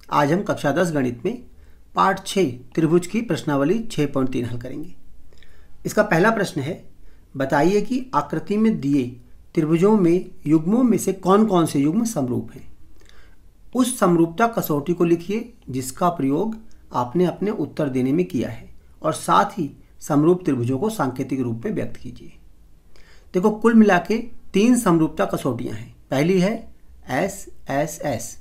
आज हम कक्षा 10 गणित में पाठ 6 त्रिभुज की प्रश्नावली 6.3 हल करेंगे। इसका पहला प्रश्न है, बताइए कि आकृति में दिए त्रिभुजों में युग्मों में से कौन कौन से युग्म समरूप हैं। उस समरूपता कसौटी को लिखिए जिसका प्रयोग आपने अपने उत्तर देने में किया है और साथ ही समरूप त्रिभुजों को सांकेतिक रूप में व्यक्त कीजिए। देखो, कुल मिला के 3 समरूपता कसौटियाँ हैं। पहली है एस एस एस,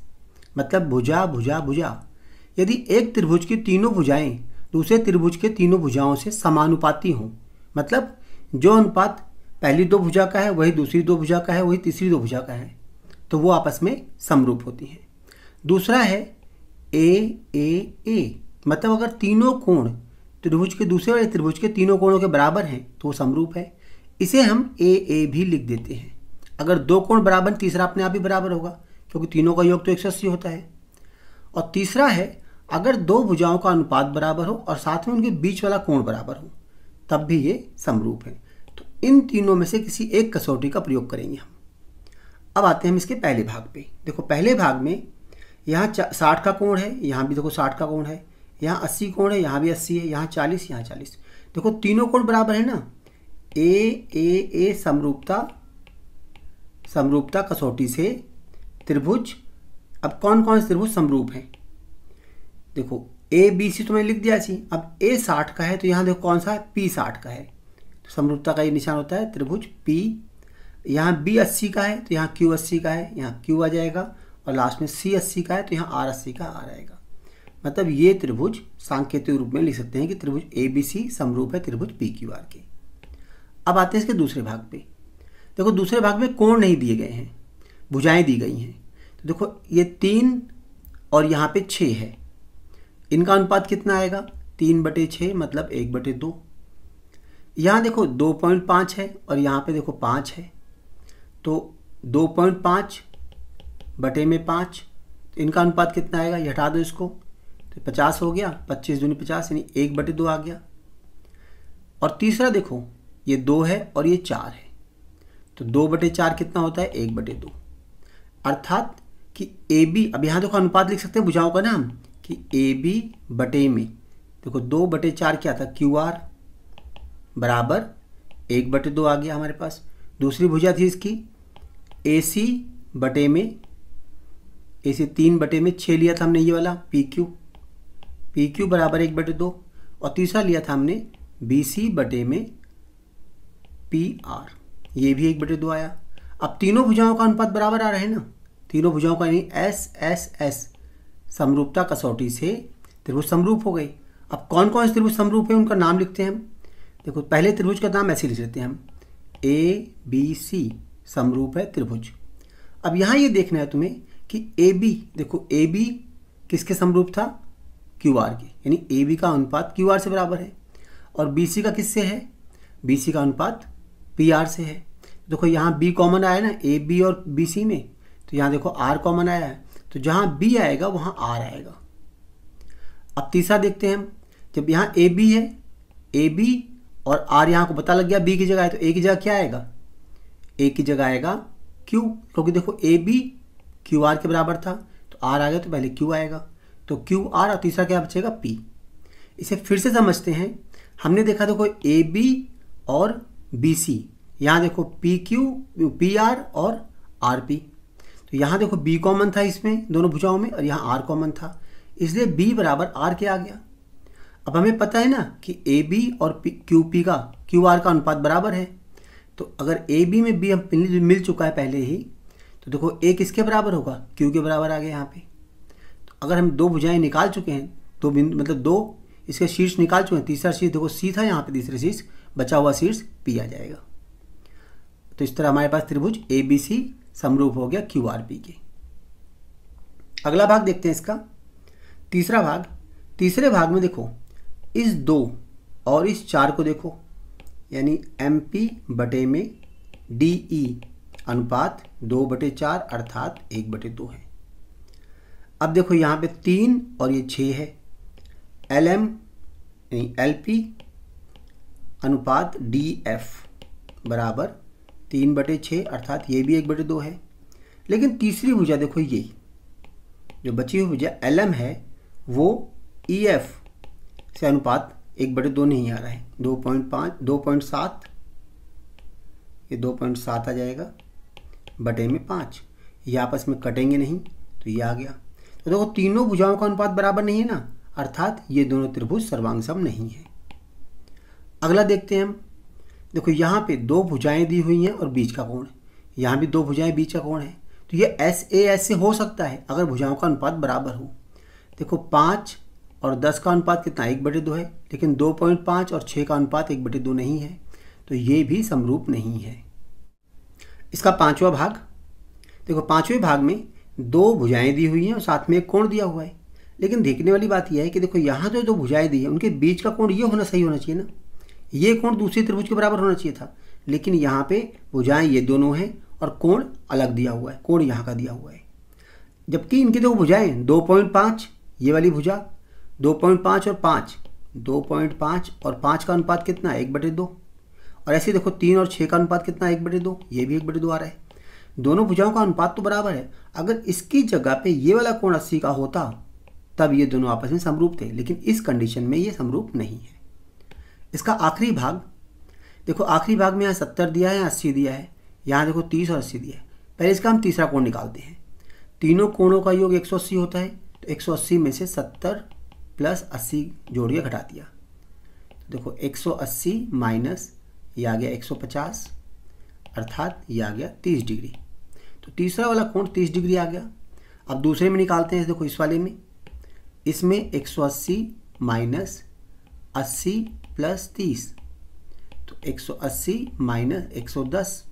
मतलब भुजा भुजा भुजा। यदि एक त्रिभुज की तीनों भुजाएं दूसरे त्रिभुज के तीनों भुजाओं से समानुपाती हों, मतलब जो अनुपात पहली 2 भुजा का है वही दूसरी 2 भुजा का है, वही तीसरी 2 भुजा का है, तो वो आपस में समरूप होती हैं। दूसरा है ए, मतलब अगर तीनों कोण त्रिभुज के दूसरे वाले त्रिभुज के तीनों कोणों के बराबर हैं तो वो समरूप है। इसे हम ए भी लिख देते हैं। अगर 2 कोण बराबर, तीसरा अपने आप ही बराबर होगा क्योंकि तीनों का योग तो 180 होता है। और तीसरा है, अगर 2 भुजाओं का अनुपात बराबर हो और साथ में उनके बीच वाला कोण बराबर हो तब भी ये समरूप है। तो इन तीनों में से किसी एक कसौटी का प्रयोग करेंगे हम। अब आते हैं हम इसके पहले भाग पे। देखो, पहले भाग में यहाँ 60 का कोण है, यहाँ भी देखो 60 का कोण है, यहाँ 80 कोण है, यहाँ भी 80 है, यहाँ 40, यहाँ 40। देखो तीनों कोण बराबर है ना। ए समरूपता कसौटी से त्रिभुज, अब कौन कौन से त्रिभुज समरूप हैं। देखो ए बी सी तो मैंने लिख दिया सी। अब ए 60 का है तो यहाँ देखो कौन सा है, पी 60 का है, तो समरूपता का ये निशान होता है त्रिभुज पी। यहाँ बी 80 का है तो यहाँ क्यू 80 का है, यहाँ क्यू आ जाएगा, और लास्ट में सी 80 का है तो यहाँ आर 80 का आ जाएगा। मतलब ये त्रिभुज सांकेतिक रूप में लिख सकते हैं कि त्रिभुज ए बी सी समरूप है त्रिभुज पी क्यू आर के। अब आते हैं इसके दूसरे भाग पे। देखो दूसरे भाग में कोण नहीं दिए गए हैं, भुजाएं दी गई हैं। तो देखो ये 3 और यहाँ पे 6 है, इनका अनुपात कितना आएगा, 3/6 मतलब 1/2। यहाँ देखो 2.5 है और यहाँ पे देखो 5 है, तो 2.5 बटे में 5, तो इनका अनुपात कितना आएगा, ये हटा दो इसको, तो 50 हो गया, 25 दूनी 50 यानी 1/2 आ गया। और तीसरा देखो ये 2 है और ये 4 है, तो 2/4 कितना होता है, 1/2। अर्थात कि ए बी, अब यहाँ देखो अनुपात लिख सकते हैं भुजाओं का नाम कि ए बी बटे में, देखो 2/4 क्या था, क्यू आर बराबर 1/2 आ गया हमारे पास। दूसरी भुजा थी इसकी ए सी बटे में, ए सी 3/6 लिया था हमने ये वाला पी क्यू बराबर 1/2, और तीसरा लिया था हमने बी सी बटे में पी आर, ये भी 1/2 आया। अब तीनों भुजाओं का अनुपात बराबर आ रहे हैं ना, तीनों भुजाओं का यानी एस एस एस समरूपता कसौटी से त्रिभुज समरूप हो गई। अब कौन कौन से त्रिभुज समरूप है उनका नाम लिखते हैं हम। देखो पहले त्रिभुज का नाम ऐसे लिख लेते हैं हम, ए बी सी समरूप है त्रिभुज। अब यहाँ ये देखना है तुम्हें कि ए बी, देखो ए बी किसके समरूप था, क्यू आर के, यानी ए बी का अनुपात क्यू आर से बराबर है। और बी सी का किससे है, बी सी का अनुपात पी आर से है। देखो यहाँ बी कॉमन आया ना ए बी और बी सी में, तो यहाँ देखो आर कॉमन आया है, तो जहाँ बी आएगा वहाँ आर आएगा। अब तीसरा देखते हैं हम, जब यहाँ ए बी है, ए बी और आर यहाँ को पता लग गया बी की जगह है, तो ए की जगह क्या आएगा, ए की जगह आएगा क्यू, क्योंकि देखो ए बी क्यू आर के बराबर था, तो आर आ गया तो पहले क्यू आएगा, तो क्यू आर, और तीसरा क्या बचेगा पी। इसे फिर से समझते हैं। हमने देखा देखो ए बी और बी सी, यहाँ देखो पी क्यू पी आर और आर पी, तो यहाँ देखो बी कॉमन था इसमें दोनों भुजाओं में और यहाँ आर कॉमन था, इसलिए बी बराबर आर के आ गया। अब हमें पता है ना कि ए बी और क्यू पी का क्यू आर का अनुपात बराबर है, तो अगर ए बी में बी हम मिल चुका है पहले ही, तो देखो ए किसके बराबर होगा, क्यू के बराबर आ गया यहाँ पे। तो अगर हम 2 भुजाएं निकाल चुके हैं, 2 बिंदु मतलब 2 इसके शीर्ष निकाल चुके हैं, तीसरा शीर्ष देखो सी था यहाँ पे, तीसरे शीर्ष बचा हुआ शीर्ष पी आ जाएगा। तो इस तरह हमारे पास त्रिभुज ए बी सी समरूप हो गया क्यू आर पी के। अगला भाग देखते हैं इसका तीसरा भाग। तीसरे भाग में देखो इस 2 और इस 4 को देखो, यानी एम पी बटे में डी ई अनुपात 2/4 अर्थात 1/2 है। अब देखो यहाँ पे 3 और ये 6 है, एल एम यानी एल पी अनुपात डी एफ बराबर 3/6 अर्थात ये भी 1/2 है। लेकिन तीसरी भुजा देखो ये जो बची हुई भुजा LM है वो EF से अनुपात 1/2 नहीं आ रहा है। 2.5 2.7, ये 2.7 आ जाएगा बटे में 5, ये आपस में कटेंगे नहीं तो ये आ गया। तो देखो तीनों भुजाओं का अनुपात बराबर नहीं है ना, अर्थात ये दोनों त्रिभुज सर्वांग नहीं है। अगला देखते हैं हम। देखो यहाँ पे दो भुजाएं दी हुई हैं और बीच का कोण है, यहाँ भी दो भुजाएं बीच का कोण है, तो ये SAS से हो सकता है अगर भुजाओं का अनुपात बराबर हो। देखो 5 और 10 का अनुपात कितना 1/2 है, लेकिन 2.5 और 6 का अनुपात 1/2 नहीं है, तो ये भी समरूप नहीं है। इसका पांचवा भाग, देखो पांचवें भाग में दो भुजाएं दी हुई हैं और साथ में एक कोण दिया हुआ है, लेकिन देखने वाली बात यह है कि देखो यहाँ जो दो भुजाएं दी है उनके बीच का कोण ये होना सही होना चाहिए ना, ये कोण दूसरी त्रिभुज के बराबर होना चाहिए था, लेकिन यहाँ पे भुजाएं ये दोनों हैं और कोण अलग दिया हुआ है, कोण यहाँ का दिया हुआ है। जबकि इनकी दो भुजाएं 2.5, ये वाली भुजा 2.5 और 5, 2.5 और 5 का अनुपात कितना 1/2, और ऐसे देखो 3 और 6 का अनुपात कितना 1/2, ये भी 1/2 आ रहा है। दोनों भुजाओं का अनुपात तो बराबर है, अगर इसकी जगह पे ये वाला कोण 80 का होता तब ये दोनों आपस में समरूप थे, लेकिन इस कंडीशन में ये समरूप नहीं है। इसका आखिरी भाग, देखो आखिरी भाग में यहाँ 70 दिया है, 80 दिया है, यहाँ देखो 30 और 80 दिया है। पहले इसका हम तीसरा कोण निकालते हैं। तीनों कोणों का योग 180 होता है, तो 180 में से 70 प्लस 80 जोड़ के घटा दिया, देखो 180 माइनस ये आ गया 150, अर्थात ये आ गया 30 डिग्री। तो तीसरा वाला कोण 30 डिग्री आ गया। अब दूसरे में निकालते हैं, देखो इस वाले में, इसमें 180 माइनस 80 प्लस 30, तो 180 माइनस 110,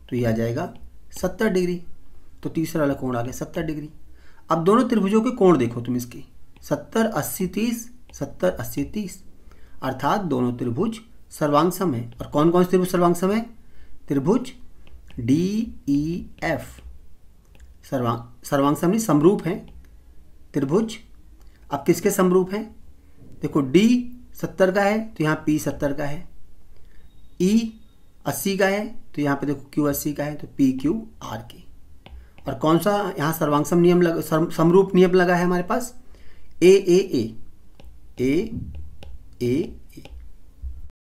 तो ये आ जाएगा 70 डिग्री। तो तीसरा वाला कोण आ गया 70 डिग्री। अब दोनों त्रिभुजों के कोण देखो तुम इसके, 70 80 30, 70 80 30, अर्थात दोनों त्रिभुज सर्वांग सम है। और कौन कौन से त्रिभुज सर्वांग सम है? त्रिभुज DEF सर्वांग सम नहीं, समरूप हैं त्रिभुज। अब किसके समरूप हैं? देखो D 70 का है तो यहाँ P 70 का है, E 80 का है तो यहाँ पे देखो Q 80 का है, तो PQ R के। और कौन सा यहाँ सर्वांग सम नियम समरूप नियम लगा है हमारे पास? A A A A A A।